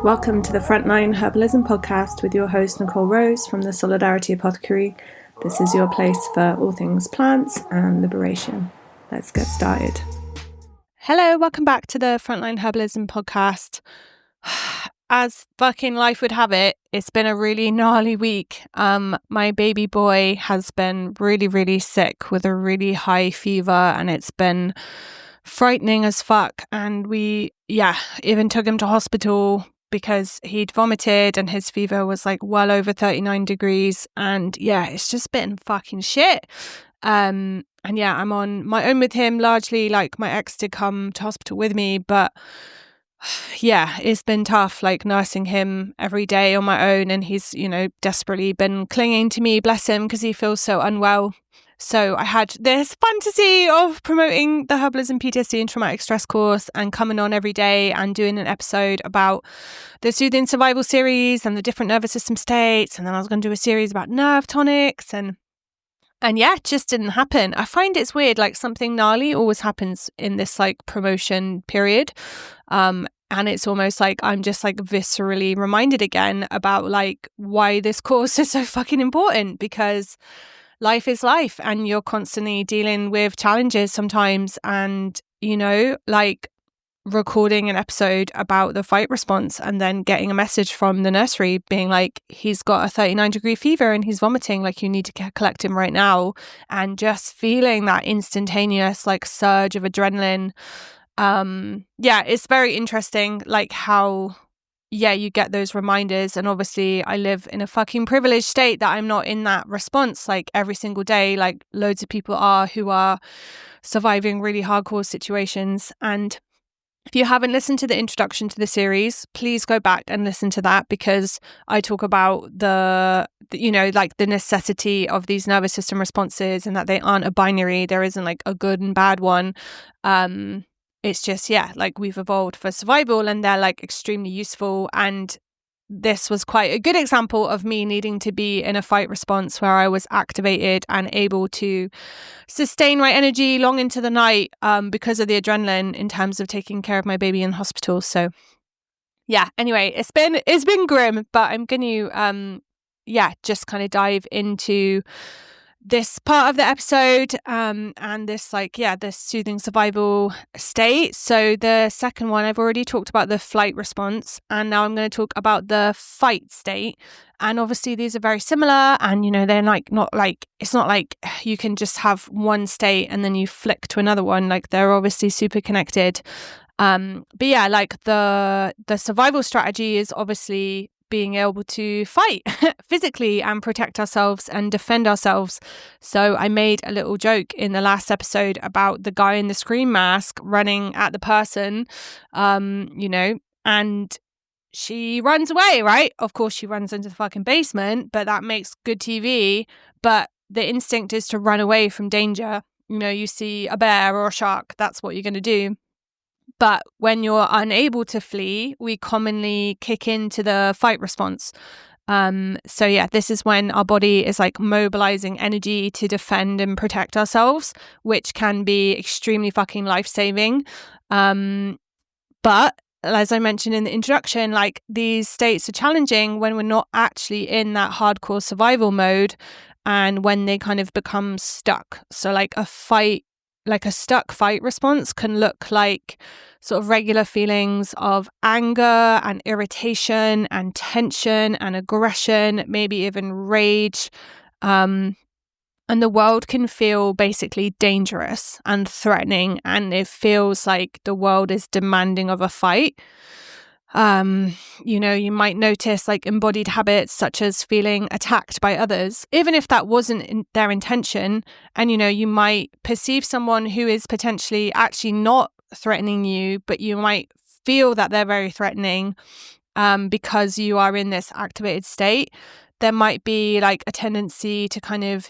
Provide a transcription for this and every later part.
Welcome to the Frontline Herbalism podcast with your host Nicole Rose from the Solidarity Apothecary. This is your place for all things plants and liberation. Let's get started. Hello, welcome back to the Frontline Herbalism podcast. As fucking life would have it, it's been a really gnarly week. My baby boy has been really sick with a really high fever, and it's been frightening as fuck. And we even took him to hospital because he'd vomited and his fever was like well over 39 degrees. And it's just been fucking shit. And I'm on my own with him largely. Like, my ex did come to hospital with me, but it's been tough, like nursing him every day on my own. And he's, desperately been clinging to me, bless him, because he feels so unwell. So I had this fantasy of promoting the Herbalism PTSD and Traumatic Stress course and coming on every day and doing an episode about the Soothing Survival series and the different nervous system states. And then I was going to do a series about nerve tonics and it just didn't happen. I find it's weird, like something gnarly always happens in this like promotion period. And it's almost like I'm just like viscerally reminded again about like why this course is so fucking important, because life is life and you're constantly dealing with challenges sometimes. And, like recording an episode about the fight response and then getting a message from the nursery being like, he's got a 39-degree fever and he's vomiting, like you need to collect him right now. And just feeling that instantaneous like surge of adrenaline. It's very interesting, like how you get those reminders. And obviously I live in a fucking privileged state that I'm not in that response like every single day, like loads of people are who are surviving really hardcore situations. And if you haven't listened to the introduction to the series, please go back and listen to that, because I talk about the necessity of these nervous system responses and that they aren't a binary. There isn't like a good and bad one. It's just, like we've evolved for survival and they're like extremely useful. And this was quite a good example of me needing to be in a fight response where I was activated and able to sustain my energy long into the night because of the adrenaline in terms of taking care of my baby in hospital. So anyway, it's been grim, but I'm going to just kind of dive into this part of the episode and this this soothing survival state. So the second one, I've already talked about the flight response, and now I'm going to talk about the fight state. And obviously these are very similar, and they're it's not like you can just have one state and then you flick to another one. Like, they're obviously super connected. But like the survival strategy is obviously being able to fight physically and protect ourselves and defend ourselves. So I made a little joke in the last episode about the guy in the scream mask running at the person, and she runs away, right? Of course, she runs into the fucking basement, but that makes good TV. But the instinct is to run away from danger. You see a bear or a shark, that's what you're going to do. But when you're unable to flee, we commonly kick into the fight response. This is when our body is like mobilizing energy to defend and protect ourselves, which can be extremely fucking life-saving. But as I mentioned in the introduction, like these states are challenging when we're not actually in that hardcore survival mode and when they kind of become stuck. So like a stuck fight response can look like sort of regular feelings of anger and irritation and tension and aggression, maybe even rage. And the world can feel basically dangerous and threatening, and it feels like the world is demanding of a fight. You might notice like embodied habits such as feeling attacked by others, even if that wasn't their intention. And, you might perceive someone who is potentially actually not threatening you, but you might feel that they're very threatening because you are in this activated state. There might be like a tendency to kind of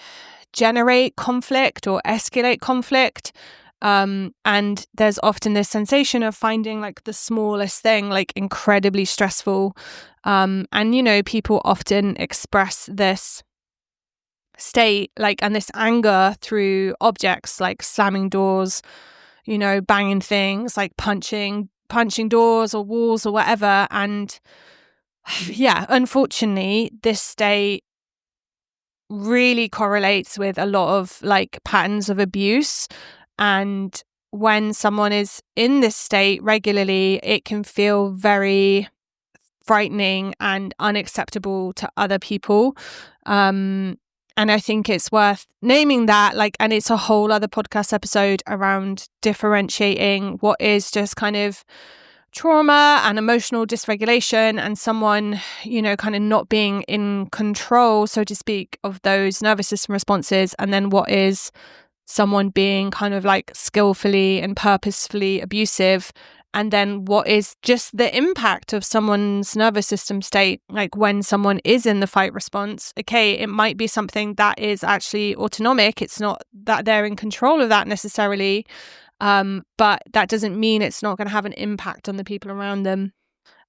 generate conflict or escalate conflict. And there's often this sensation of finding like the smallest thing like incredibly stressful. And people often express this state like and this anger through objects like slamming doors, banging things, like punching, punching doors or walls or whatever. And yeah, unfortunately, this state really correlates with a lot of like patterns of abuse. And when someone is in this state regularly, it can feel very frightening and unacceptable to other people. And I think it's worth naming that, like, and it's a whole other podcast episode around differentiating what is just kind of trauma and emotional dysregulation and someone, you know, kind of not being in control, so to speak, of those nervous system responses, and then what is someone being kind of like skillfully and purposefully abusive, and then what is just the impact of someone's nervous system state, like when someone is in the fight response. Okay, it might be something that is actually autonomic. It's not that they're in control of that necessarily, but that doesn't mean it's not going to have an impact on the people around them.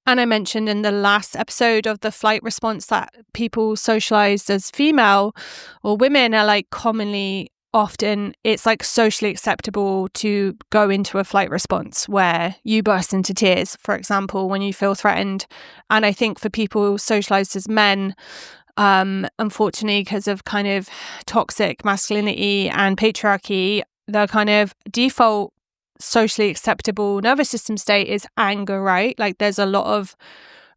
And I mentioned in the last episode of the flight response that people socialized as female or women are like commonly, often it's like socially acceptable to go into a flight response where you burst into tears, for example, when you feel threatened. And I think for people socialized as men, unfortunately, because of kind of toxic masculinity and patriarchy, the kind of default socially acceptable nervous system state is anger, right? Like there's a lot of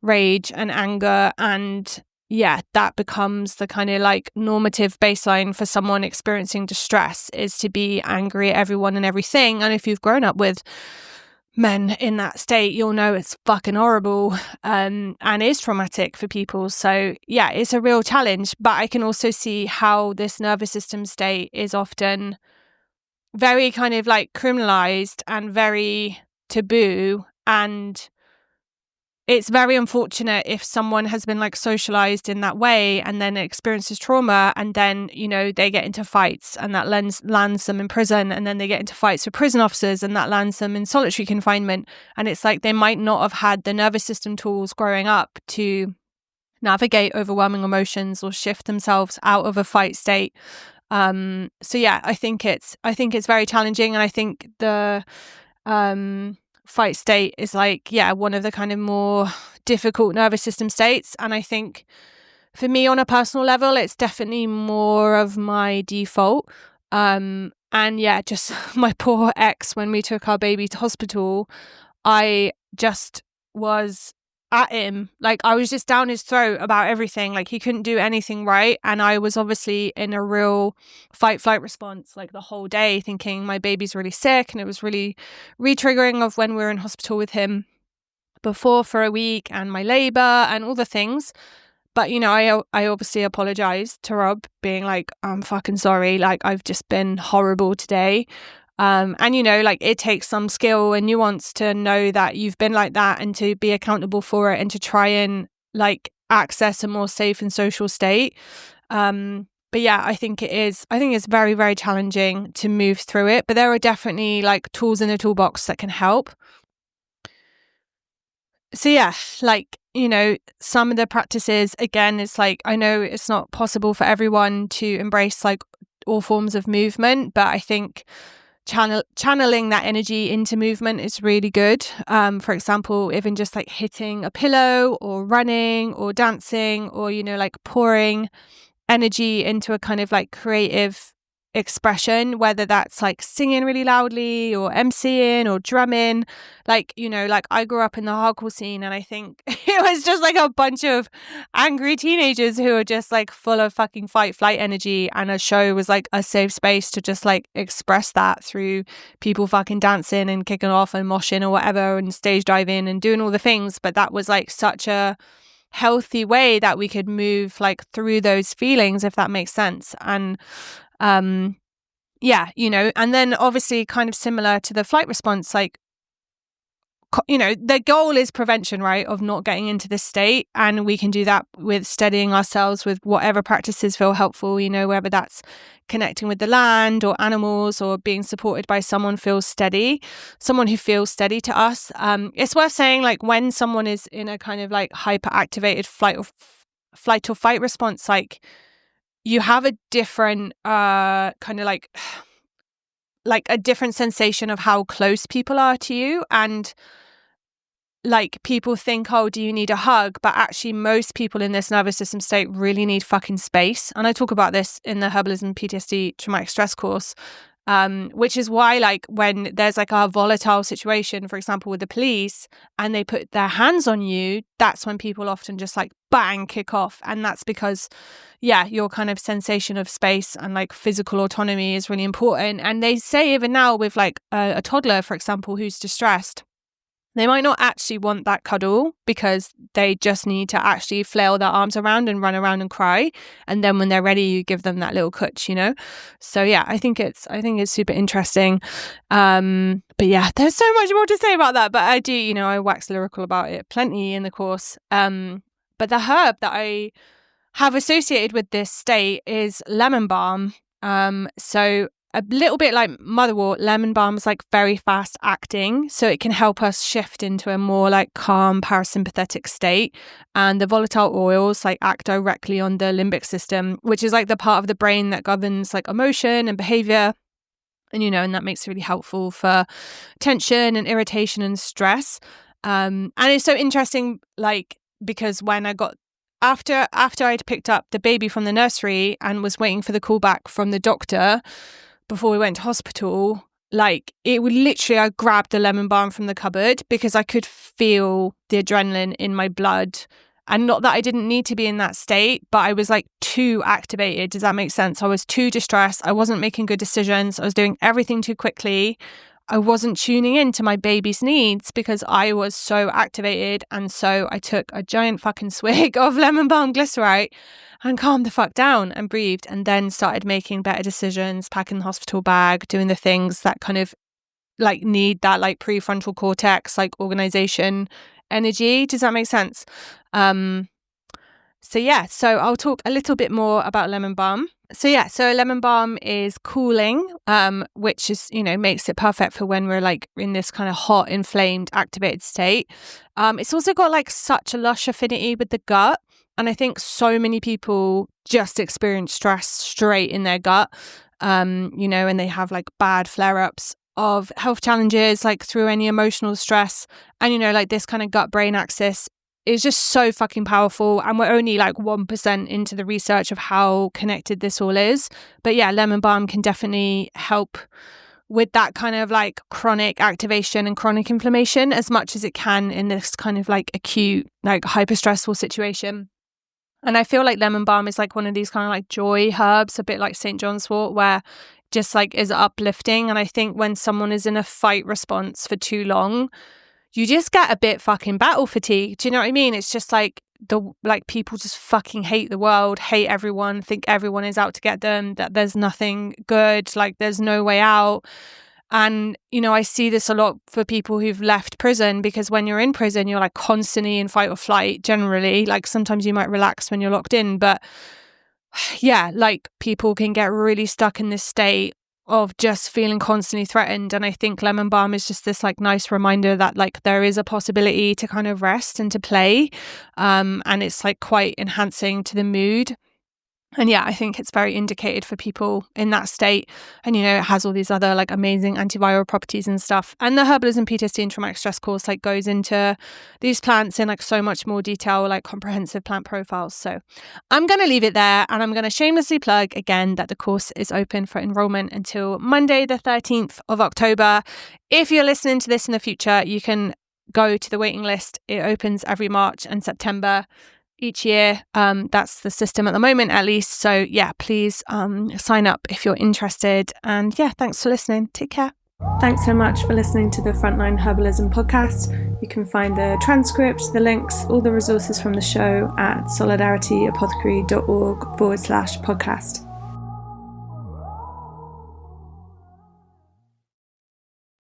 rage and anger, and yeah, that becomes the kind of like normative baseline for someone experiencing distress, is to be angry at everyone and everything. And if you've grown up with men in that state, you'll know it's fucking horrible, and is traumatic for people. So yeah, it's a real challenge. But I can also see how this nervous system state is often very kind of like criminalized and very taboo, and it's very unfortunate if someone has been like socialized in that way and then experiences trauma, and then, you know, they get into fights and that lands them in prison, and then they get into fights with prison officers and that lands them in solitary confinement. And it's like they might not have had the nervous system tools growing up to navigate overwhelming emotions or shift themselves out of a fight state. So yeah, I think it's very challenging, and I think the fight state is like, yeah, one of the kind of more difficult nervous system states. And I think for me on a personal level, it's definitely more of my default. And yeah, just my poor ex, when we took our baby to hospital, I just was at him. Like I was just down his throat about everything. Like he couldn't do anything right. And I was obviously in a real fight flight response like the whole day, thinking my baby's really sick. And it was really re-triggering of when we were in hospital with him before for a week, and my labor and all the things. But, you know, I obviously apologized to Rob, being like, I'm fucking sorry. Like I've just been horrible today. And, you know, like it takes some skill and nuance to know that you've been like that and to be accountable for it and to try and like access a more safe and social state. But yeah, I think it's very, very challenging to move through it. But there are definitely like tools in the toolbox that can help. So yeah, like, you know, some of the practices, again, it's like, I know it's not possible for everyone to embrace like all forms of movement, but I think channeling that energy into movement is really good. For example, even just like hitting a pillow or running or dancing, or, you know, like pouring energy into a kind of like creative expression, whether that's like singing really loudly or emceeing or drumming. Like, you know, like I grew up in the hardcore scene, and I think it was just like a bunch of angry teenagers who were just like full of fucking fight flight energy, and a show was like a safe space to just like express that through people fucking dancing and kicking off and moshing or whatever and stage diving and doing all the things. But that was like such a healthy way that we could move like through those feelings, if that makes sense. And yeah, you know, and then obviously kind of similar to the flight response, like, you know, the goal is prevention, right, of not getting into this state. And we can do that with steadying ourselves with whatever practices feel helpful, you know, whether that's connecting with the land or animals or being supported by someone who feels steady to us. It's worth saying, like, when someone is in a kind of like hyperactivated flight or fight response, like, you have a different kind of like a different sensation of how close people are to you. And like people think, oh, do you need a hug? But actually most people in this nervous system state really need fucking space. And I talk about this in the Herbalism PTSD traumatic stress course, which is why like when there's like a volatile situation, for example, with the police and they put their hands on you, that's when people often just like bang, kick off. And that's because, yeah, your kind of sensation of space and like physical autonomy is really important. And they say even now with like a toddler, for example, who's distressed, they might not actually want that cuddle because they just need to actually flail their arms around and run around and cry. And then when they're ready, you give them that little cooch, you know? So yeah, I think it's super interesting. But yeah, there's so much more to say about that. But I do, you know, I wax lyrical about it plenty in the course. But the herb that I have associated with this state is lemon balm. So a little bit like motherwort, lemon balm is like very fast acting. So it can help us shift into a more like calm parasympathetic state. And the volatile oils like act directly on the limbic system, which is like the part of the brain that governs like emotion and behavior. And, you know, and that makes it really helpful for tension and irritation and stress. And it's so interesting, like, because when I got after I'd picked up the baby from the nursery and was waiting for the call back from the doctor before we went to hospital, like it would literally, I grabbed the lemon balm from the cupboard because I could feel the adrenaline in my blood. And not that I didn't need to be in that state, but I was like too activated. Does that make sense? I was too distressed. I wasn't making good decisions. I was doing everything too quickly. I wasn't tuning into my baby's needs because I was so activated. And so I took a giant fucking swig of lemon balm glycerite and calmed the fuck down and breathed, and then started making better decisions, packing the hospital bag, doing the things that kind of like need that like prefrontal cortex, like organization energy. Does that make sense? So I'll talk a little bit more about lemon balm. So lemon balm is cooling, which is, you know, makes it perfect for when we're like in this kind of hot, inflamed, activated state. It's also got like such a lush affinity with the gut. And I think so many people just experience stress straight in their gut, you know, and they have like bad flare-ups of health challenges, like through any emotional stress. And, you know, like this kind of gut-brain axis is just so fucking powerful. And we're only like 1% into the research of how connected this all is. But yeah, lemon balm can definitely help with that kind of like chronic activation and chronic inflammation as much as it can in this kind of like acute, like hyper stressful situation. And I feel like lemon balm is like one of these kind of like joy herbs, a bit like St. John's wort, where just like is uplifting. And I think when someone is in a fight response for too long, you just get a bit fucking battle fatigue. Do you know what I mean? It's just like people just fucking hate the world, hate everyone, think everyone is out to get them, that there's nothing good, like there's no way out. And, you know, I see this a lot for people who've left prison, because when you're in prison, you're like constantly in fight or flight generally. Like sometimes you might relax when you're locked in, but yeah, like people can get really stuck in this state of just feeling constantly threatened. And I think lemon balm is just this like nice reminder that like there is a possibility to kind of rest and to play. And it's like quite enhancing to the mood. And yeah, I think it's very indicated for people in that state. And, you know, it has all these other like amazing antiviral properties and stuff. And the Herbalism PTSD and traumatic stress course like goes into these plants in like so much more detail, like comprehensive plant profiles. So I'm going to leave it there, and I'm going to shamelessly plug again that the course is open for enrollment until Monday, the 13th of October. If you're listening to this in the future, you can go to the waiting list. It opens every March and September each year. That's the system at the moment, at least. So yeah, please sign up if you're interested. And yeah, thanks for listening. Take care. Thanks so much for listening to the Frontline Herbalism podcast. You can find the transcript, the links, all the resources from the show at solidarityApothecary.org/podcast.